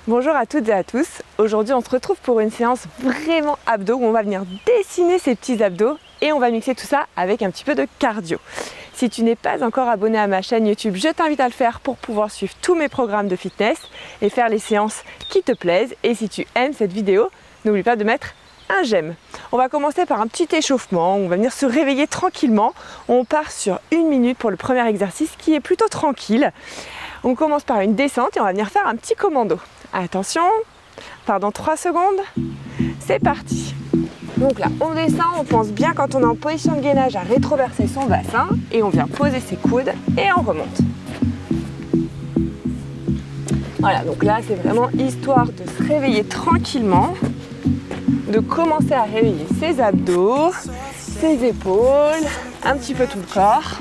Bonjour à toutes et à tous. Aujourd'hui, on se retrouve pour une séance vraiment abdos où on va venir dessiner ces petits abdos et on va mixer tout ça avec un petit peu de cardio. Si tu n'es pas encore abonné à ma chaîne YouTube, je t'invite à le faire pour pouvoir suivre tous mes programmes de fitness et faire les séances qui te plaisent. Et si tu aimes cette vidéo, n'oublie pas de mettre un j'aime. On va commencer par un petit échauffement, on va venir se réveiller tranquillement. On part sur 1 minute pour le premier exercice qui est plutôt tranquille. On commence par une descente et on va venir faire un petit commando. Attention, dans 3 secondes, c'est parti. Donc là, on descend, on pense bien quand on est en position de gainage à rétroverser son bassin et on vient poser ses coudes et on remonte. Voilà, donc là, c'est vraiment histoire de se réveiller tranquillement, de commencer à réveiller ses abdos, ses épaules, un petit peu tout le corps.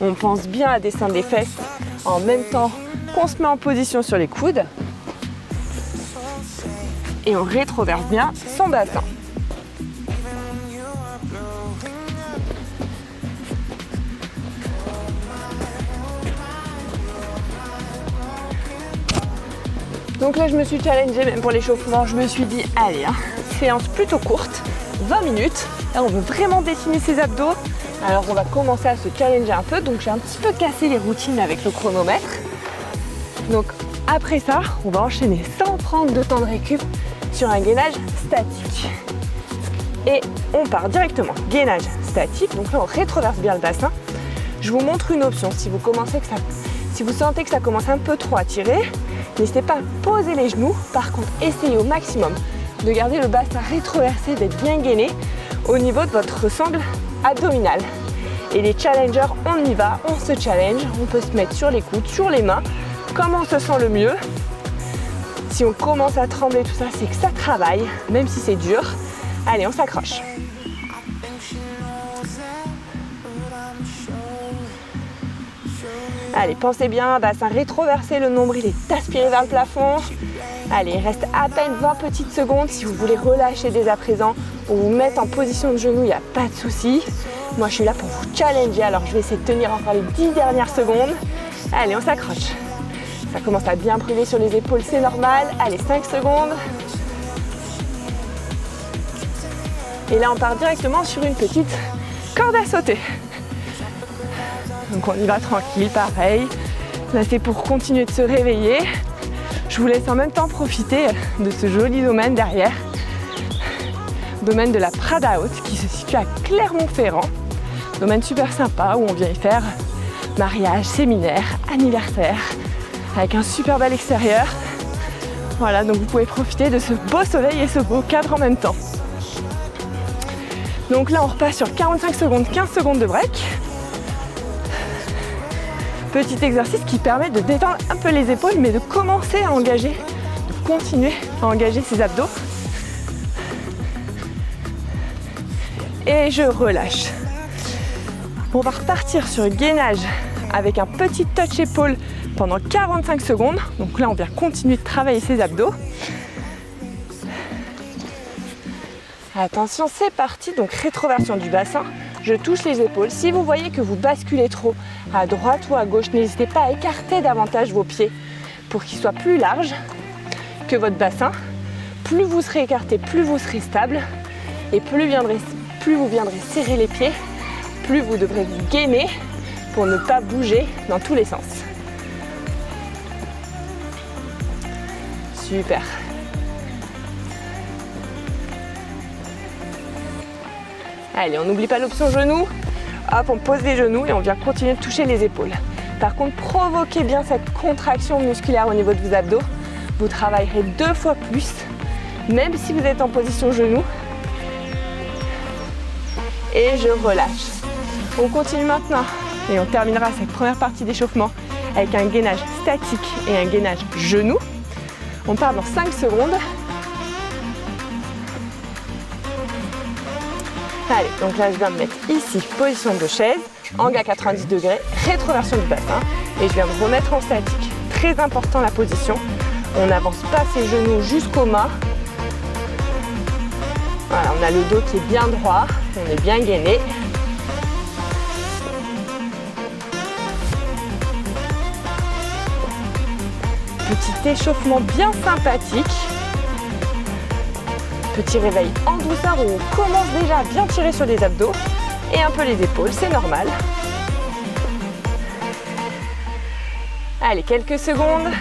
On pense bien à descendre les fesses en même temps qu'on se met en position sur les coudes. Et on rétroverse bien son bassin. Donc là, je me suis challengée même pour l'échauffement. Je me suis dit, allez, séance plutôt courte, 20 minutes. Là, on veut vraiment dessiner ses abdos. Alors, on va commencer à se challenger un peu. Donc, j'ai un petit peu cassé les routines avec le chronomètre. Donc, après ça, on va enchaîner sans prendre de temps de récup sur un gainage statique. Et on part directement. Gainage statique. Donc là, on rétroverse bien le bassin. Je vous montre une option. Si vous sentez que ça commence un peu trop à tirer, n'hésitez pas à poser les genoux. Par contre, essayez au maximum de garder le bassin rétroversé, d'être bien gainé au niveau de votre sangle abdominale. Et les challengers, on y va, on se challenge. On peut se mettre sur les coudes, sur les mains, comme on se sent le mieux. Si on commence à trembler, tout ça, c'est que ça travaille, même si c'est dur. Allez, on s'accroche. Allez, pensez bien, bassin rétroversé, le nombril est aspiré vers le plafond. Allez, il reste à peine 20 petites secondes. Si vous voulez relâcher dès à présent ou vous mettre en position de genou, il n'y a pas de souci. Moi, je suis là pour vous challenger, alors je vais essayer de tenir encore les 10 dernières secondes. Allez, on s'accroche. Ça commence à bien brûler sur les épaules, c'est normal. Allez, 5 secondes. Et là, on part directement sur une petite corde à sauter. Donc on y va tranquille, pareil. Là, c'est pour continuer de se réveiller. Je vous laisse en même temps profiter de ce joli domaine derrière. Domaine de la Prada Haute qui se situe à Clermont-Ferrand. Domaine super sympa où on vient y faire mariage, séminaire, anniversaire, avec un super bel extérieur. Voilà, donc vous pouvez profiter de ce beau soleil et ce beau cadre en même temps. Donc là, on repasse sur 45 secondes, 15 secondes de break. Petit exercice qui permet de détendre un peu les épaules, mais de commencer à engager, de continuer à engager ses abdos. Et je relâche. On va repartir sur le gainage avec un petit touch épaule pendant 45 secondes. Donc là, on vient continuer de travailler ses abdos. Attention, c'est parti. Donc rétroversion du bassin. Je touche les épaules. Si vous voyez que vous basculez trop à droite ou à gauche, n'hésitez pas à écarter davantage vos pieds pour qu'ils soient plus larges que votre bassin. Plus vous serez écarté, plus vous serez stable. Et plus vous viendrez serrer les pieds, plus vous devrez vous gainer pour ne pas bouger dans tous les sens. Super. Allez, on n'oublie pas l'option genou. Hop, on pose les genoux et on vient continuer de toucher les épaules. Par contre, provoquez bien cette contraction musculaire au niveau de vos abdos. Vous travaillerez 2 fois plus, même si vous êtes en position genou. Et je relâche. On continue maintenant et on terminera cette première partie d'échauffement avec un gainage statique et un gainage genou. On part dans 5 secondes. Allez, donc là je viens me mettre ici, position de chaise, angle à 90 degrés, rétroversion du bassin et je viens de remettre en statique. Très important la position. On n'avance pas ses genoux jusqu'aux mains. Voilà, on a le dos qui est bien droit, on est bien gainé. Petit échauffement bien sympathique. Petit réveil en douceur où on commence déjà à bien tirer sur les abdos et un peu les épaules, c'est normal. Allez, quelques secondes.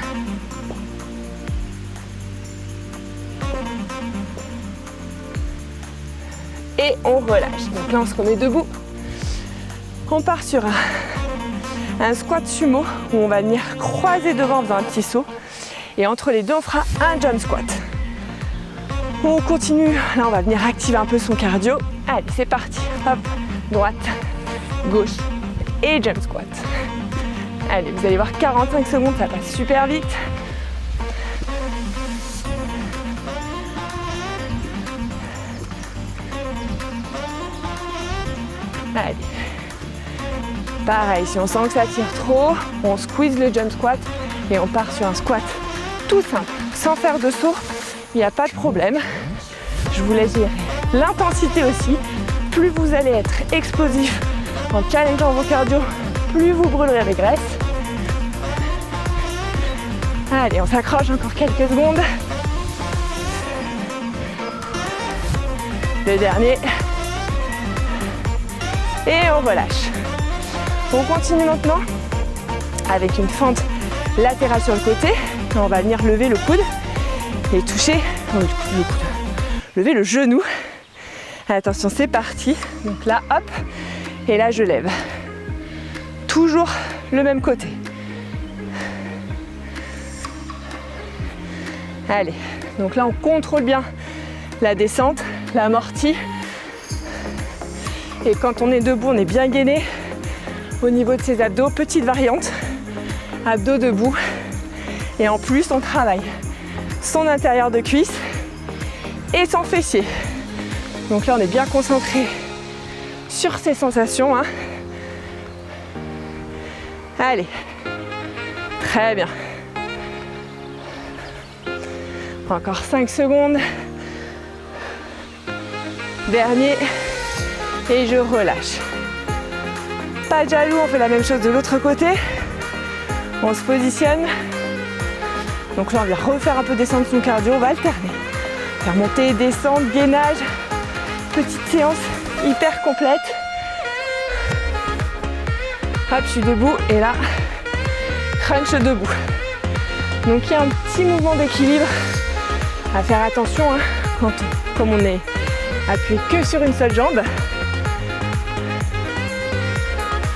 Et on relâche. Donc là, on se remet debout. On part sur un squat sumo où on va venir croiser devant en faisant un petit saut. Et entre les deux, on fera un jump squat. On continue. Là, on va venir activer un peu son cardio. Allez, c'est parti. Hop, droite, gauche et jump squat. Allez, vous allez voir 45 secondes, ça passe super vite. Allez. Pareil, si on sent que ça tire trop, on squeeze le jump squat et on part sur un squat tout simple, sans faire de saut. Il n'y a pas de problème. Je vous laisse gérer l'intensité aussi. Plus vous allez être explosif en challengeant vos cardio, plus vous brûlerez les graisses. Allez, on s'accroche encore quelques secondes. Le dernier. Et on relâche. On continue maintenant avec une fente latérale sur le côté. On va venir lever le coude et toucher lever le genou. Attention, c'est parti. Donc là, hop, et là je lève. Toujours le même côté. Allez, donc là on contrôle bien la descente, l'amorti. Et quand on est debout, on est bien gainé au niveau de ses abdos. Petite variante, abdos debout. Et en plus, on travaille son intérieur de cuisse et son fessier. Donc là, on est bien concentré sur ces sensations. Hein. Allez, très bien. Encore 5 secondes. Dernier. Et je relâche. Pas de jaloux, on fait la même chose de l'autre côté. On se positionne. Donc là, on vient refaire un peu descendre son cardio. On va alterner. Faire monter, descendre, gainage. Petite séance hyper complète. Hop, je suis debout. Et là, crunch debout. Donc il y a un petit mouvement d'équilibre à faire attention hein, comme on est appuyé que sur une seule jambe.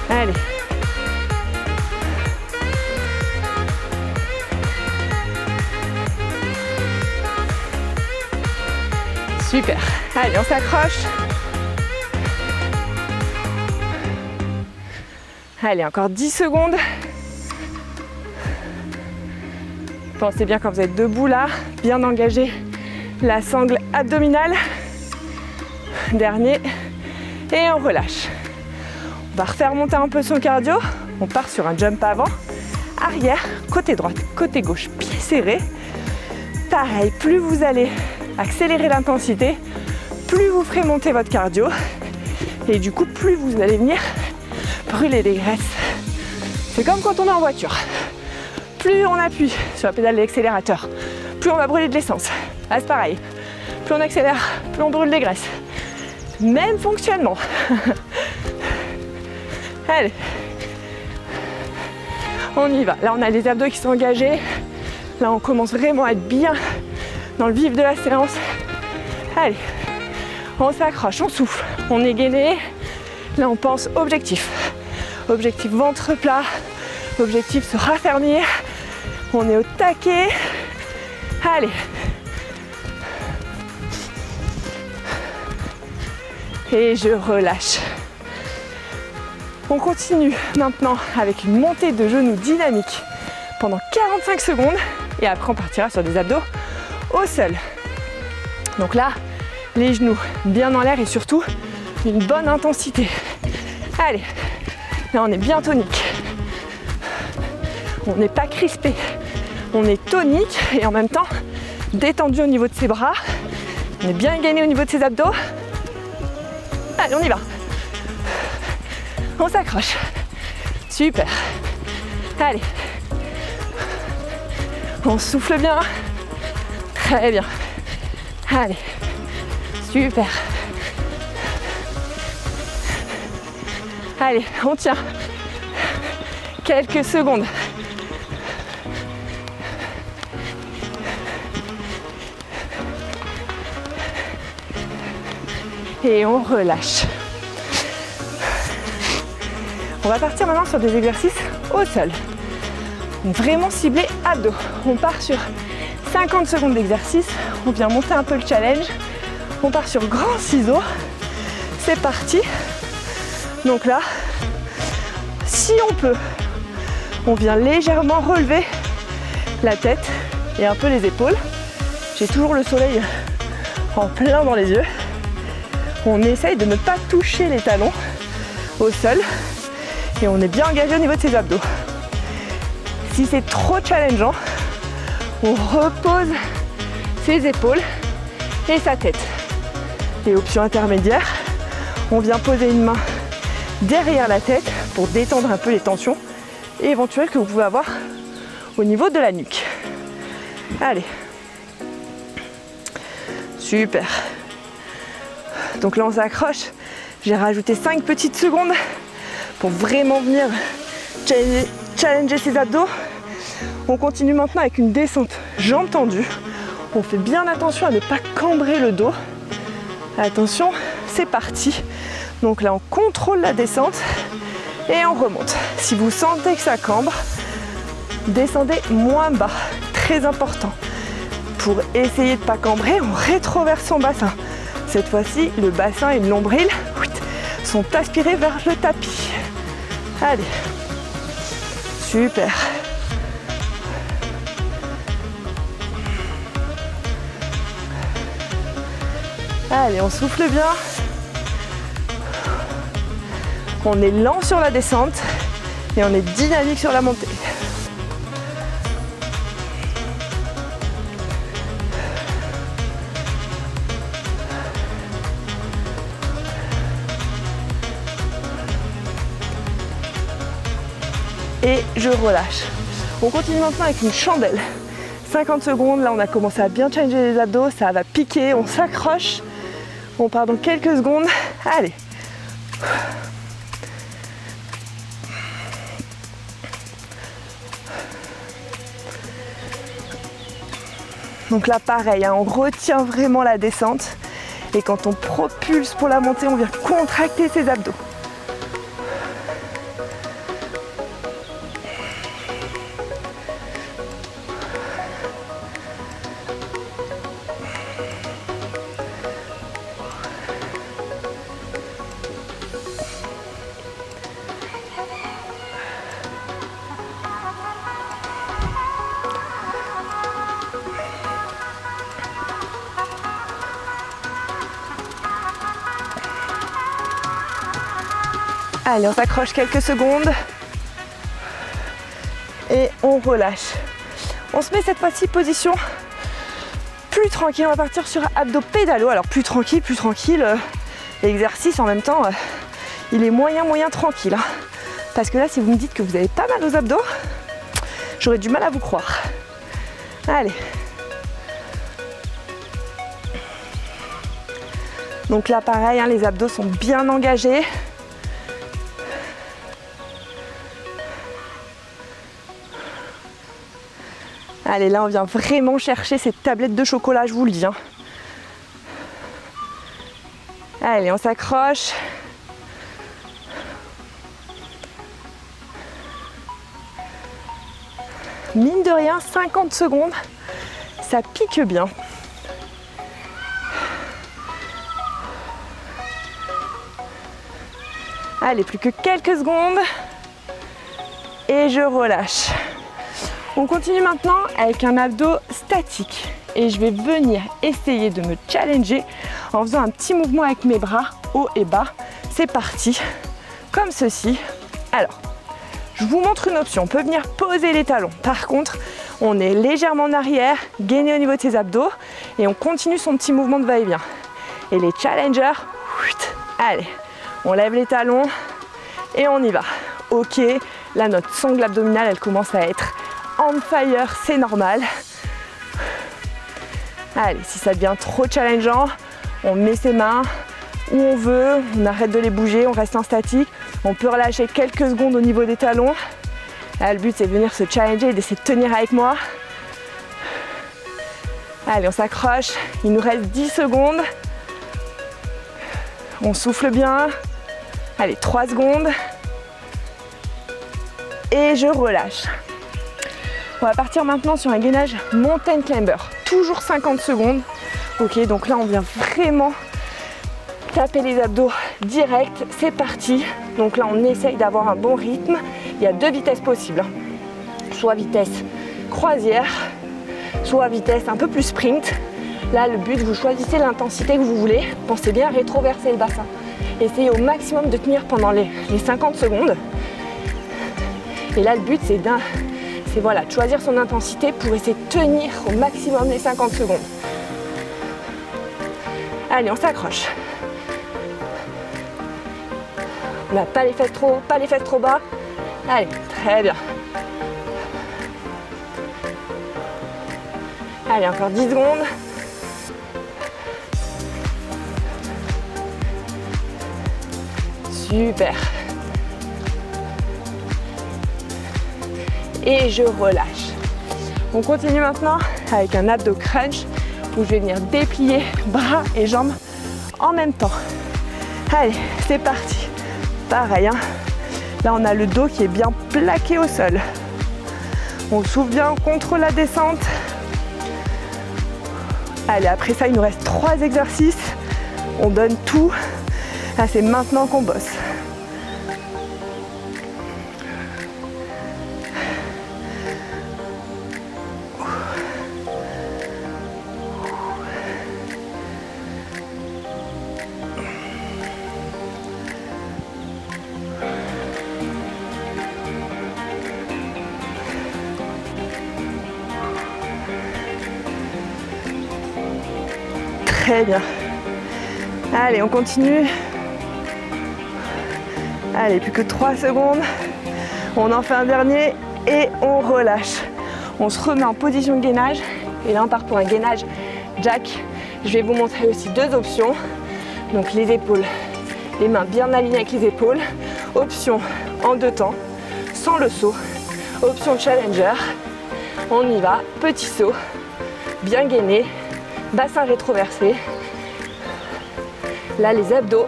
Allez. Super. Allez, on s'accroche. Allez, encore 10 secondes. Pensez bien quand vous êtes debout là, bien engager la sangle abdominale. Dernier. Et on relâche. On va refaire monter un peu son cardio. On part sur un jump avant, arrière, côté droite, côté gauche, pied serré. Pareil, plus vous allez accélérer l'intensité, plus vous ferez monter votre cardio. Et du coup, plus vous allez venir brûler des graisses. C'est comme quand on est en voiture. Plus on appuie sur la pédale de l'accélérateur, plus on va brûler de l'essence. Là, c'est pareil. Plus on accélère, plus on brûle des graisses. Même fonctionnement. Allez. On y va. Là, on a les abdos qui sont engagés. Là, on commence vraiment à être bien dans le vif de la séance. Allez. On s'accroche, on souffle. On est gainé. Là, on pense objectif. Objectif ventre plat. Objectif se raffermir. On est au taquet. Allez. Et je relâche. On continue maintenant avec une montée de genoux dynamique pendant 45 secondes. Et après, on partira sur des abdos au sol. Donc là, les genoux bien en l'air et surtout une bonne intensité. Allez, là on est bien tonique. On n'est pas crispé. On est tonique et en même temps détendu au niveau de ses bras. On est bien gainé au niveau de ses abdos. Allez, on y va. On s'accroche. Super. Allez. On souffle bien. Très bien. Allez, super. Allez, on tient. Quelques secondes. Et on relâche. On va partir maintenant sur des exercices au sol. Donc vraiment ciblé abdos. On part sur 50 secondes d'exercice. On vient monter un peu le challenge. On part sur grand ciseau. C'est parti. Donc là, si on peut, on vient légèrement relever la tête et un peu les épaules. J'ai toujours le soleil en plein dans les yeux. On essaye de ne pas toucher les talons au sol et on est bien engagé au niveau de ses abdos. Si c'est trop challengeant, on repose ses épaules et sa tête. Et option intermédiaire, on vient poser une main derrière la tête pour détendre un peu les tensions éventuelles que vous pouvez avoir au niveau de la nuque. Allez. Super. Donc là on s'accroche. J'ai rajouté 5 petites secondes pour vraiment venir challenger ses abdos. On continue maintenant avec une descente jambes tendues. On fait bien attention à ne pas cambrer le dos. Attention, c'est parti. Donc là on contrôle la descente et on remonte. Si vous sentez que ça cambre, descendez moins bas. Très important. Pour essayer de ne pas cambrer, on rétroverse son bassin. Cette fois-ci, le bassin et le nombril sont aspirés vers le tapis. Allez. Super. Allez, on souffle bien. On est lent sur la descente et on est dynamique sur la montée. Et je relâche. On continue maintenant avec une chandelle. 50 secondes, là on a commencé à bien challenger les abdos, ça va piquer, on s'accroche. On part dans quelques secondes. Allez. Donc là pareil, hein, on retient vraiment la descente. Et quand on propulse pour la montée, on vient contracter ses abdos. Allez, on s'accroche quelques secondes et on relâche. On se met cette fois-ci position plus tranquille. On va partir sur abdos pédalo. Alors plus tranquille. L'exercice en même temps, il est moyen tranquille. Hein. Parce que là, si vous me dites que vous avez pas mal aux abdos, j'aurais du mal à vous croire. Allez. Donc là, pareil, hein, les abdos sont bien engagés. Allez, là, on vient vraiment chercher cette tablette de chocolat, je vous le dis. Hein. Allez, on s'accroche. Mine de rien, 50 secondes, ça pique bien. Allez, plus que quelques secondes. Et je relâche. On continue maintenant avec un abdo statique et je vais venir essayer de me challenger en faisant un petit mouvement avec mes bras haut et bas. C'est parti, comme ceci. Alors, je vous montre une option, on peut venir poser les talons. Par contre, on est légèrement en arrière, gainé au niveau de ses abdos et on continue son petit mouvement de va-et-vient. Et les challengers, allez, on lève les talons et on y va. Ok, là notre sangle abdominale, elle commence à être on fire, c'est normal. Allez, si ça devient trop challengeant, on met ses mains où on veut, on arrête de les bouger, on reste en statique. On peut relâcher quelques secondes au niveau des talons. Là, le but, c'est de venir se challenger et d'essayer de tenir avec moi. Allez, on s'accroche. Il nous reste 10 secondes. On souffle bien. Allez, 3 secondes. Et je relâche. On va partir maintenant sur un gainage mountain climber. Toujours 50 secondes. Ok, donc là, on vient vraiment taper les abdos direct. C'est parti. Donc là, on essaye d'avoir un bon rythme. Il y a 2 vitesses possibles. Soit vitesse croisière, soit vitesse un peu plus sprint. Là, le but, vous choisissez l'intensité que vous voulez. Pensez bien à rétroverser le bassin. Essayez au maximum de tenir pendant les 50 secondes. Et là, le but, c'est voilà, de choisir son intensité pour essayer de tenir au maximum les 50 secondes. Allez, on s'accroche. On n'a pas les fesses trop haut, pas les fesses trop bas. Allez, très bien. Allez, encore 10 secondes. Super. Et je relâche. On continue maintenant avec un abdo crunch où je vais venir déplier bras et jambes en même temps. Allez, c'est parti. Pareil, hein. Là, on a le dos qui est bien plaqué au sol. On souffle bien, on contrôle la descente. Allez, après ça, il nous reste 3 exercices. On donne tout. Là, c'est maintenant qu'on bosse. Très bien. Allez, on continue. Allez, plus que 3 secondes. On en fait un dernier et on relâche. On se remet en position de gainage. Et là, on part pour un gainage jack. Je vais vous montrer aussi 2 options. Donc les épaules, les mains bien alignées avec les épaules. Option en 2 temps, sans le saut. Option challenger. On y va. Petit saut, bien gainé. Bassin rétroversé. Là, les abdos,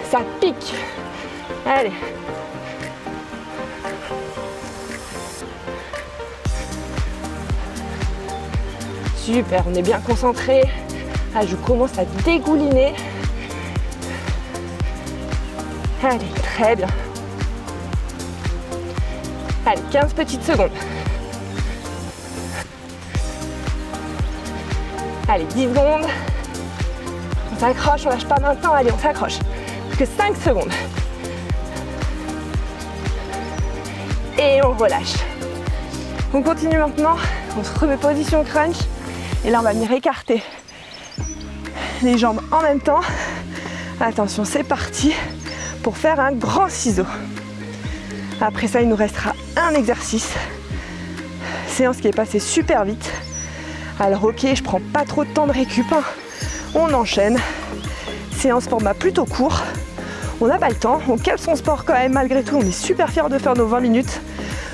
ça pique. Allez. Super, on est bien concentré. Ah, je commence à dégouliner. Allez, très bien. Allez, 15 petites secondes. Allez, 10 secondes. On s'accroche, on lâche pas maintenant. Allez, on s'accroche. Plus que 5 secondes. Et on relâche. On continue maintenant. On se remet position crunch. Et là, on va venir écarter les jambes en même temps. Attention, c'est parti pour faire un grand ciseau. Après ça, il nous restera un exercice. Séance qui est passée super vite. Alors ok, je prends pas trop de temps de récup, hein. On enchaîne. Séance format plutôt court. On n'a pas le temps, on cale son sport quand même malgré tout. On est super fiers de faire nos 20 minutes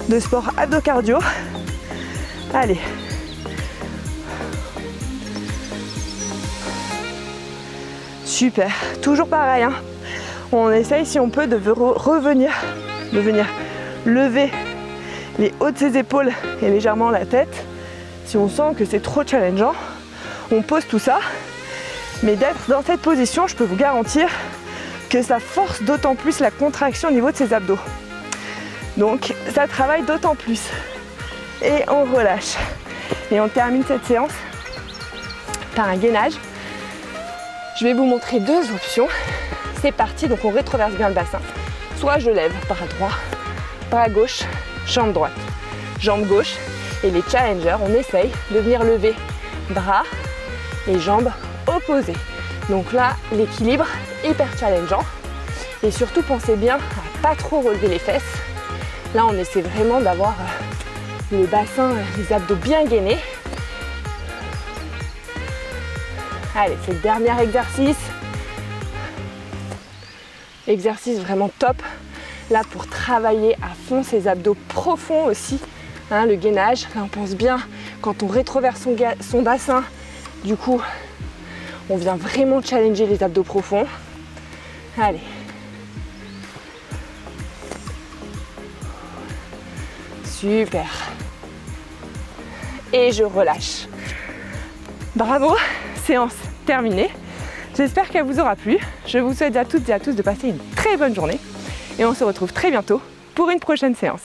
de sport abdo-cardio. Allez. Super, toujours pareil, hein. On essaye si on peut de venir lever les hauts de ses épaules et légèrement la tête. Si on sent que c'est trop challengeant, on pose tout ça. Mais d'être dans cette position, je peux vous garantir que ça force d'autant plus la contraction au niveau de ses abdos. Donc ça travaille d'autant plus. Et on relâche. Et on termine cette séance par un gainage. Je vais vous montrer 2 options. C'est parti, donc on rétroverse bien le bassin. Soit je lève bras droit, bras gauche, jambe droite, jambe gauche. Et les challengers, on essaye de venir lever bras et jambes opposées. Donc là, l'équilibre hyper challengeant. Et surtout, pensez bien à pas trop relever les fesses. Là, on essaie vraiment d'avoir le bassin, les abdos bien gainés. Allez, c'est le dernier exercice. Exercice vraiment top. Là, pour travailler à fond ces abdos profonds aussi. Hein, le gainage, là on pense bien quand on rétroverse son bassin. Du coup, on vient vraiment challenger les abdos profonds. Allez. Super. Et je relâche. Bravo, séance terminée. J'espère qu'elle vous aura plu. Je vous souhaite à toutes et à tous de passer une très bonne journée. Et on se retrouve très bientôt pour une prochaine séance.